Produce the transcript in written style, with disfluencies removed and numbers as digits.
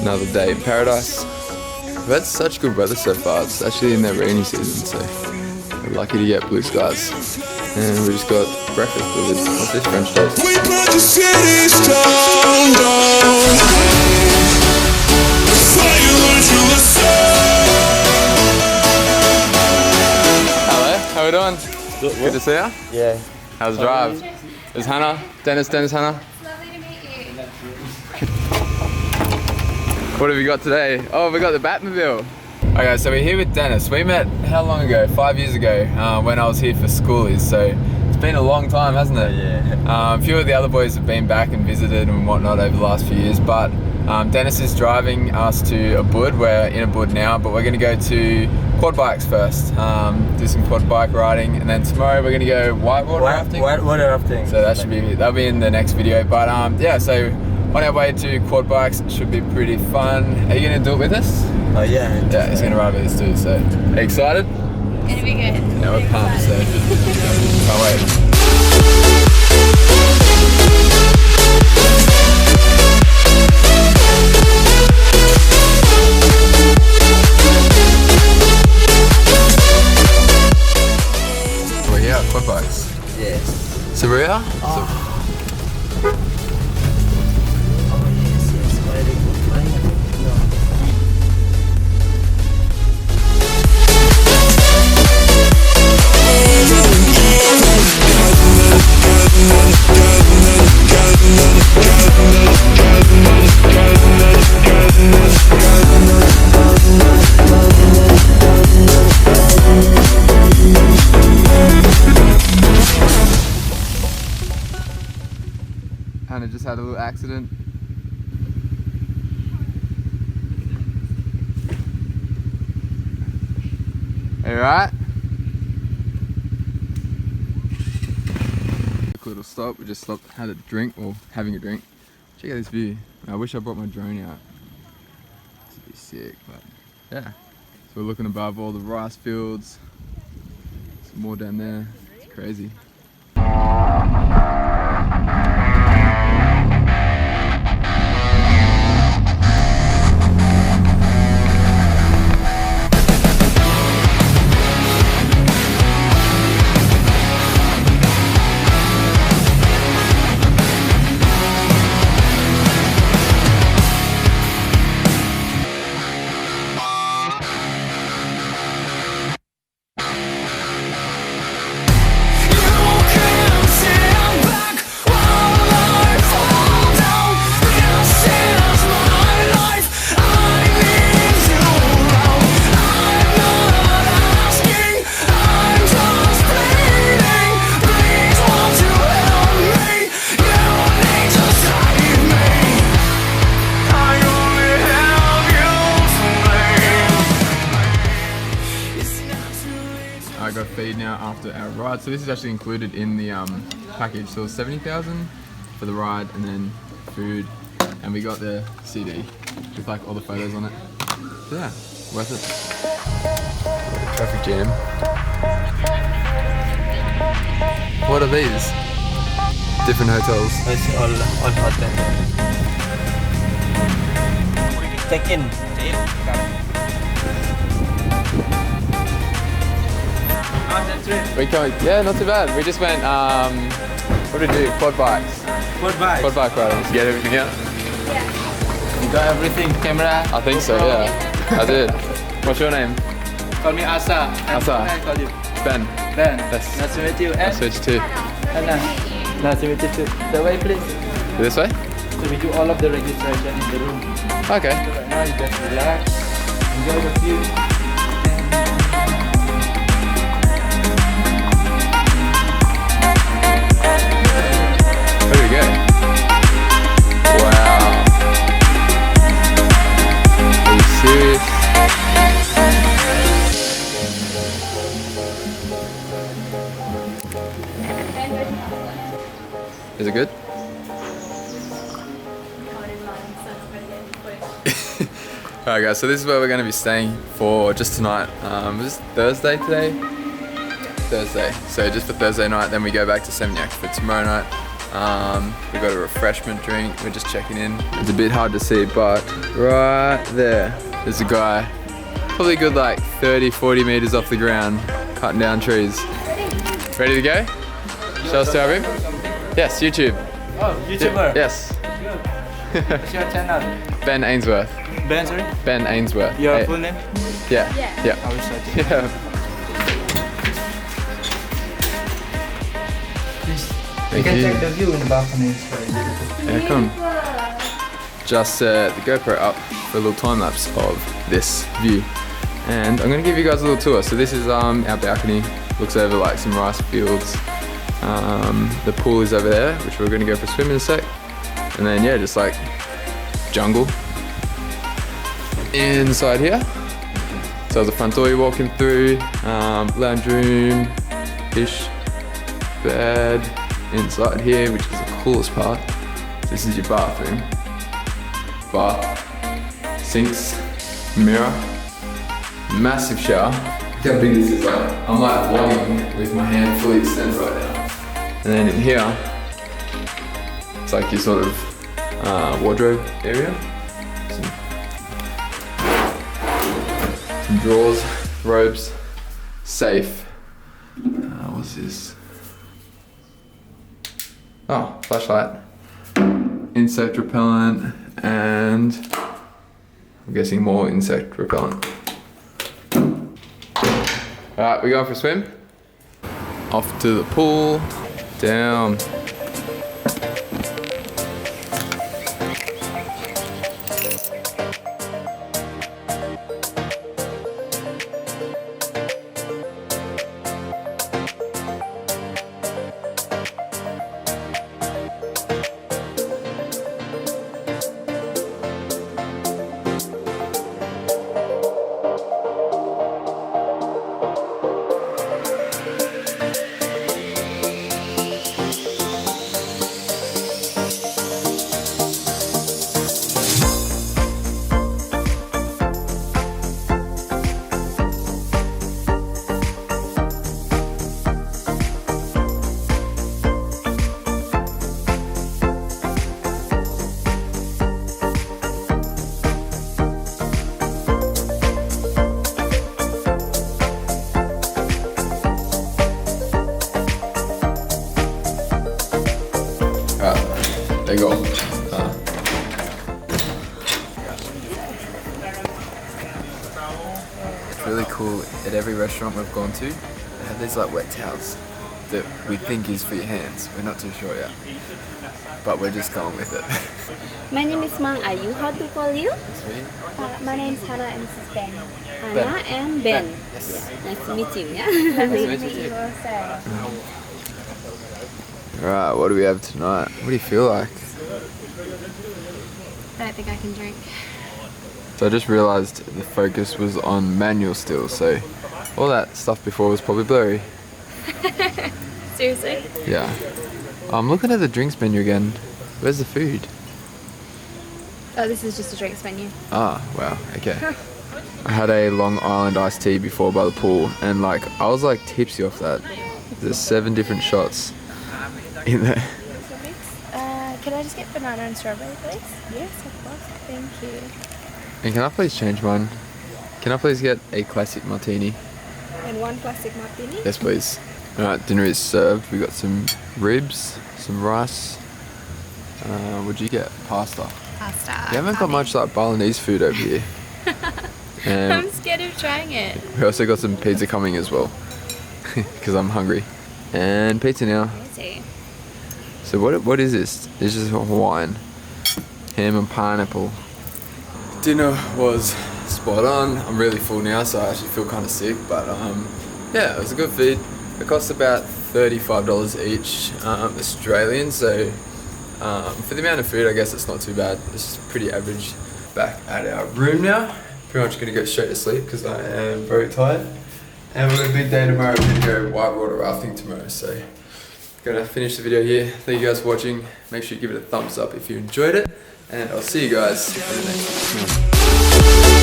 Another day in paradise. We've had such good weather so far. It's actually in their rainy season, so we're lucky to get blue skies. And we just got breakfast with what's this, French toast. We put the city stone down. Hello, how we doing? Good to see you. Yeah. How's the drive? There's Hannah, Dennis, Hannah. Lovely to meet you. What have we got today? Oh, we got the Batmobile. Okay, so we're here with Dennis. We met how long ago? 5 years ago, when I was here for schoolies. So it's been a long time, hasn't it? Yeah. A few of the other boys have been back and visited and whatnot over the last few years, but Dennis is driving us to Ubud. We're in Ubud now, but we're going to go to quad bikes first. Do some quad bike riding, and then tomorrow we're going to go whitewater rafting. Water rafting. So that'll be in the next video. But yeah, so on our way to quad bikes, should be pretty fun. Are you going to do it with us? Oh yeah. Yeah, he's going to ride with us too. So are you excited? Gonna be good. Yeah, we're pumped. So can't wait. We're here at quad bikes. Yes. So we're here. Oh yes, yes. Very good. Hannah just had a little accident. Are you alright? Quick little stop. We just stopped, had a drink, or having a drink. Check out this view. I wish I brought my drone out. This would be sick, but yeah. So we're looking above all the rice fields. Some more down there. It's crazy. I got feed now after our ride. So this is actually included in the package. So it's 70,000 for the ride and then food. And we got the CD with like all the photos on it. So yeah, worth it. Traffic jam. What are these? Different hotels. It's all hotel. Check in. We coming? Yeah, not too bad. We just went. What did we do? Quad bikes. Quad bike. Quad bike riding. Did you get everything out? You got everything. Camera. I think so. Yeah, I did. What's your name? Call me Asa. Asa. I call you Ben. Ben. Yes. Nice to meet you. I'll switch too. Anna. Nice to meet you too. The way, please. This way? So we do all of the registration in the room. Okay. So right now you just relax. Enjoy the view. There we go. Wow. Are you serious? Is it good? Alright guys, so this is where we're going to be staying for just tonight. Is it Thursday today? Thursday. So just for Thursday night, then we go back to Seminyak for tomorrow night. We've got a refreshment drink. We're just checking in. It's a bit hard to see, but right there, there's a guy, probably a good like 30, 40 meters off the ground, cutting down trees. Ready to go? Show us to our room? Yes, YouTube. Oh, YouTuber. Yes. What's your channel? Ben Ainsworth. Ben, sorry? Ben Ainsworth. Your Eh, full name? Yeah. Yeah. I will search it. Yeah. You Thank can you. check the view in the balcony. It's very beautiful. Yeah, come. Just set the GoPro up for a little time lapse of this view. And I'm gonna give you guys a little tour. So this is our balcony. Looks over like some rice fields. The pool is over there, which we're gonna go for a swim in a sec. And then yeah, just like jungle. Inside here. So the front door you're walking through, lounge room, dish, bed. Inside here, which is the coolest part. This is your bathroom. Bath, sinks, mirror, massive shower. Look how big this is, like, I'm like vlogging with my hand fully extended right now. And then in here, it's like your sort of wardrobe area. Some drawers, robes, safe. What's this? Oh, flashlight, insect repellent, and I'm guessing more insect repellent. Alright, we going for a swim? Off to the pool, down. There you go. It's really cool. At every restaurant we've gone to, they have these like wet towels that we think is for your hands. We're not too sure yet, but we're just going with it. My name is Mang. Are you how to call you? Sweet. My name is Hannah and this is Ben. Ben. Hannah and Ben. Yes. Nice to meet you. Yeah. Nice to meet you too. Alright, what do we have tonight? What do you feel like? I don't think I can drink. So I just realised the focus was on manual still, so all that stuff before was probably blurry. Seriously? Yeah. I'm looking at the drinks menu again. Where's the food? Oh, this is just a drinks menu. Ah, wow, okay. I had a Long Island iced tea before by the pool, and like, I was like tipsy off that. There's 7 different shots in there. Can I just get banana and strawberry, please? Yes, of course. Thank you. And can I please change mine? Can I please get a classic martini? And one classic martini. Yes, please. Alright, dinner is served. We got some ribs, some rice. What'd you get? Pasta. Pasta. You haven't got much like Balinese food over here. I'm And scared of trying it. we also got some pizza coming as well. Because I'm hungry. And pizza now. Easy. So what is this? This is Hawaiian. Ham and pineapple. Dinner was spot on. I'm really full now, so I actually feel kind of sick. But yeah, it was a good feed. It cost about $35 each Australian. So for the amount of food, I guess it's not too bad. It's pretty average. Back at our room now. Pretty much gonna go straight to sleep because I am very tired. And we've got a big day tomorrow. We're gonna go whitewater rafting tomorrow. So gonna finish the video here. Thank you guys for watching. Make sure you give it a thumbs up if you enjoyed it. And I'll see you guys in the next one.